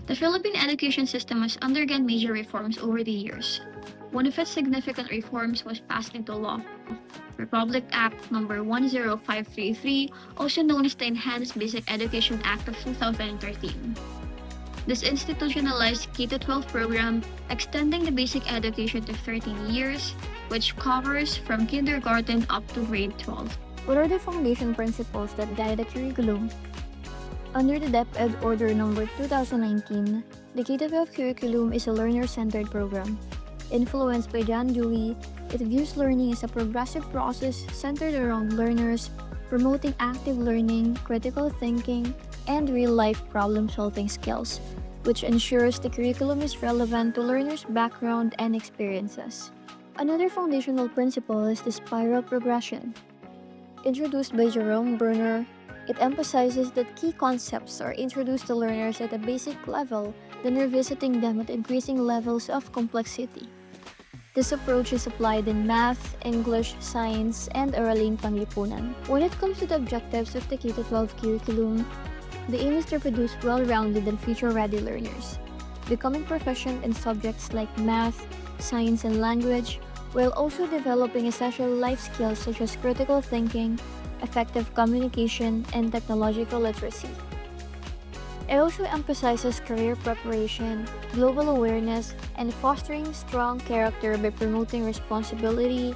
The Philippine education system has undergone major reforms over the years. One of its significant reforms was passed into law, Republic Act No. 10533, also known as the Enhanced Basic Education Act of 2013. This institutionalized K-12 program, extending the basic education to 13 years, which covers from kindergarten up to grade 12. What are the foundation principles that guide the curriculum? Under the DepEd Order Number 2019, the K-12 curriculum is a learner-centered program. Influenced by John Dewey, it views learning as a progressive process centered around learners, promoting active learning, critical thinking, and real-life problem-solving skills, which ensures the curriculum is relevant to learners' background and experiences. Another foundational principle is the spiral progression. Introduced by Jerome Bruner, it emphasizes that key concepts are introduced to learners at a basic level, then revisiting them at increasing levels of complexity. This approach is applied in math, English, science, and araling panglipunan. When it comes to the objectives of the K-12 curriculum, the aim is to produce well-rounded and future-ready learners, becoming proficient in subjects like math, science, and language, while also developing essential life skills such as critical thinking, effective communication, and technological literacy. It also emphasizes career preparation, global awareness, and fostering strong character by promoting responsibility,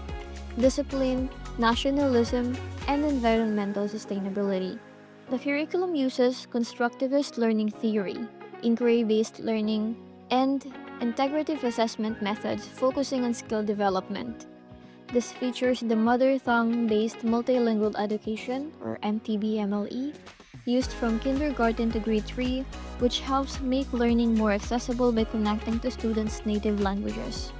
discipline, nationalism, and environmental sustainability. The curriculum uses constructivist learning theory, inquiry-based learning, and integrative assessment methods focusing on skill development. This features the mother tongue-based multilingual education, or MTB-MLE, used from kindergarten to grade 3, which helps make learning more accessible by connecting to students' native languages.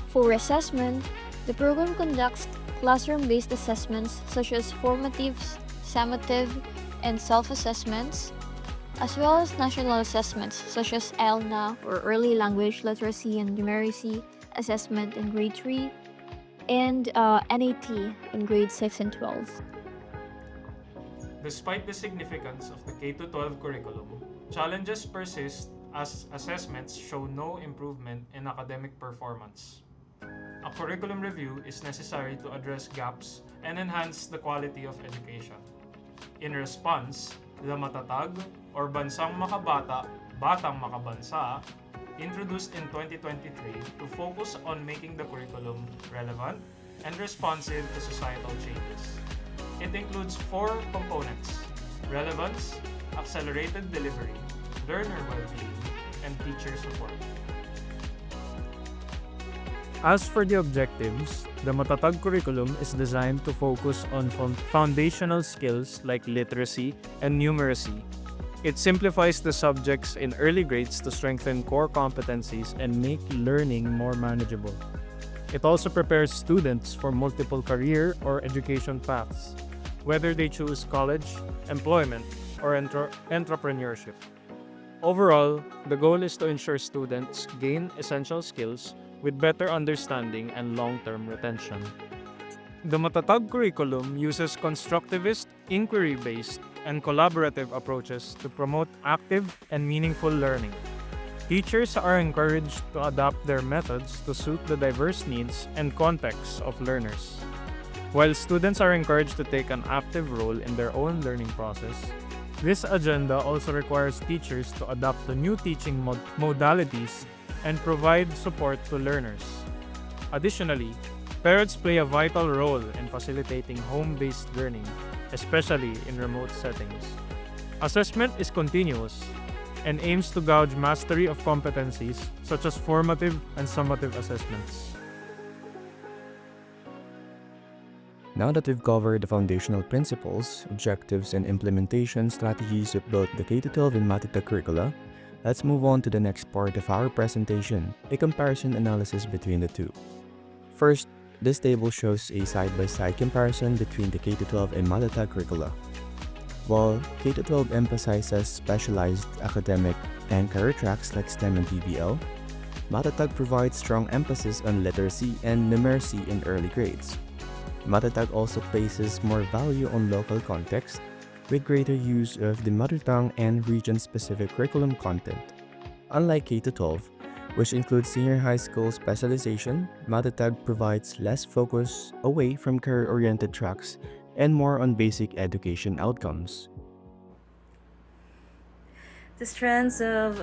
For assessment, the program conducts classroom-based assessments such as formatives, summative, and self-assessments, as well as national assessments such as ELNA, or Early Language Literacy and Numeracy Assessment in grade 3, and NAT in grade 6 and 12. Despite the significance of the K-12 curriculum, challenges persist as assessments show no improvement in academic performance. A curriculum review is necessary to address gaps and enhance the quality of education. In response, the MATATAG, or Bansang Makabata, Batang Makabansa, introduced in 2023 to focus on making the curriculum relevant and responsive to societal changes. It includes 4 components: relevance, accelerated delivery, learner well-being, and teacher support. As for the objectives, the Matatag curriculum is designed to focus on foundational skills like literacy and numeracy. It simplifies the subjects in early grades to strengthen core competencies and make learning more manageable. It also prepares students for multiple career or education paths, whether they choose college, employment, or entrepreneurship. Overall, the goal is to ensure students gain essential skills with better understanding and long-term retention. The Matatag curriculum uses constructivist, inquiry-based, and collaborative approaches to promote active and meaningful learning. Teachers are encouraged to adapt their methods to suit the diverse needs and contexts of learners. While students are encouraged to take an active role in their own learning process, this agenda also requires teachers to adapt to new teaching modalities and provide support to learners. Additionally, parents play a vital role in facilitating home-based learning, especially in remote settings. Assessment is continuous and aims to gauge mastery of competencies such as formative and summative assessments. Now that we've covered the foundational principles, objectives, and implementation strategies of both the K-12 and MATATAG curricula, let's move on to the next part of our presentation, a comparison analysis between the two. First, this table shows a side-by-side comparison between the K-12 and MATATAG curricula. While K-12 emphasizes specialized academic and career tracks like STEM and PBL, MATATAG provides strong emphasis on literacy and numeracy in early grades. MATATAG also places more value on local context with greater use of the mother tongue and region-specific curriculum content. Unlike K-12, which includes senior high school specialization, MATATAG provides less focus away from career-oriented tracks and more on basic education outcomes. The strands of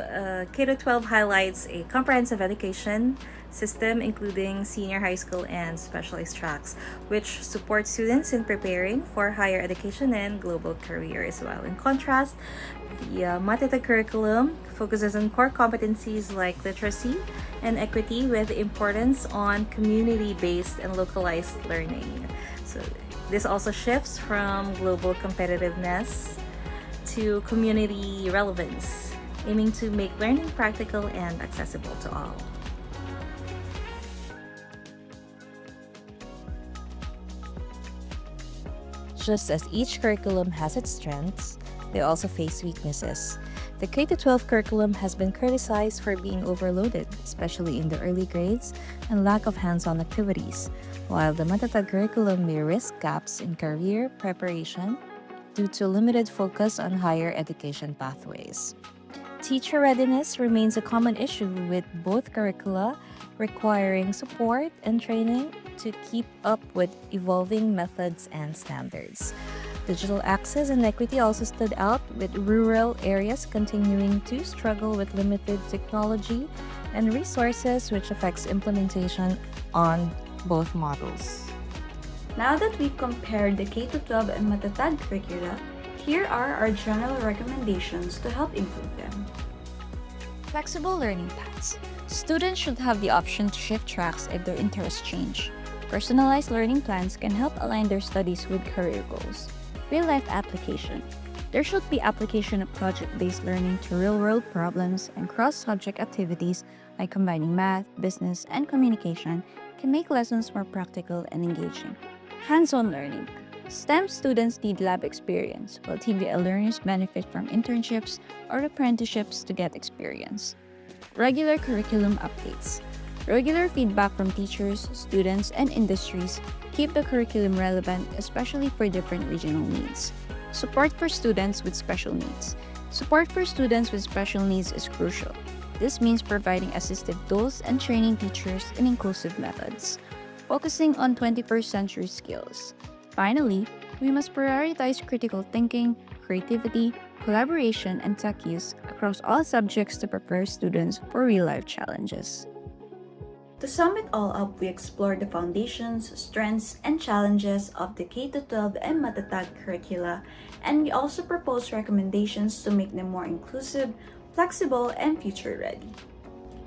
K-12 highlights a comprehensive education system including senior high school and specialized tracks, which support students in preparing for higher education and global career as well. In contrast, the MATATAG curriculum focuses on core competencies like literacy and equity with importance on community-based and localized learning. So this also shifts from global competitiveness to community relevance, aiming to make learning practical and accessible to all. Just as each curriculum has its strengths, they also face weaknesses. The K-12 curriculum has been criticized for being overloaded, especially in the early grades, and lack of hands-on activities, while the MATATAG curriculum may risk gaps in career preparation due to limited focus on higher education pathways. Teacher readiness remains a common issue with both curricula requiring support and training to keep up with evolving methods and standards. Digital access and equity also stood out, with rural areas continuing to struggle with limited technology and resources, which affects implementation on both models. Now that we've compared the K-12 and MATATAG curricula, here are our general recommendations to help improve them. Flexible learning paths. Students should have the option to shift tracks if their interests change. Personalized learning plans can help align their studies with career goals. Real-life application. There should be application of project-based learning to real-world problems, and cross-subject activities like combining math, business, and communication can make lessons more practical and engaging. Hands-on learning. STEM students need lab experience, while TVL learners benefit from internships or apprenticeships to get experience. Regular curriculum updates. Regular feedback from teachers, students, and industries keep the curriculum relevant, especially for different regional needs. Support for students with special needs. Support for students with special needs is crucial. This means providing assistive tools and training teachers in inclusive methods, focusing on 21st century skills. Finally, we must prioritize critical thinking, creativity, collaboration, and tech use across all subjects to prepare students for real-life challenges. To sum it all up, we explored the foundations, strengths, and challenges of the K-12 and MATATAG curricula, and we also proposed recommendations to make them more inclusive, flexible, and future-ready.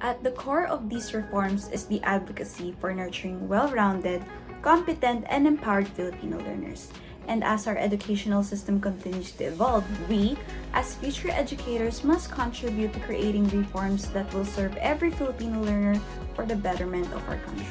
At the core of these reforms is the advocacy for nurturing well-rounded, competent, and empowered Filipino learners. And as our educational system continues to evolve, we, as future educators, must contribute to creating reforms that will serve every Filipino learner for the betterment of our country.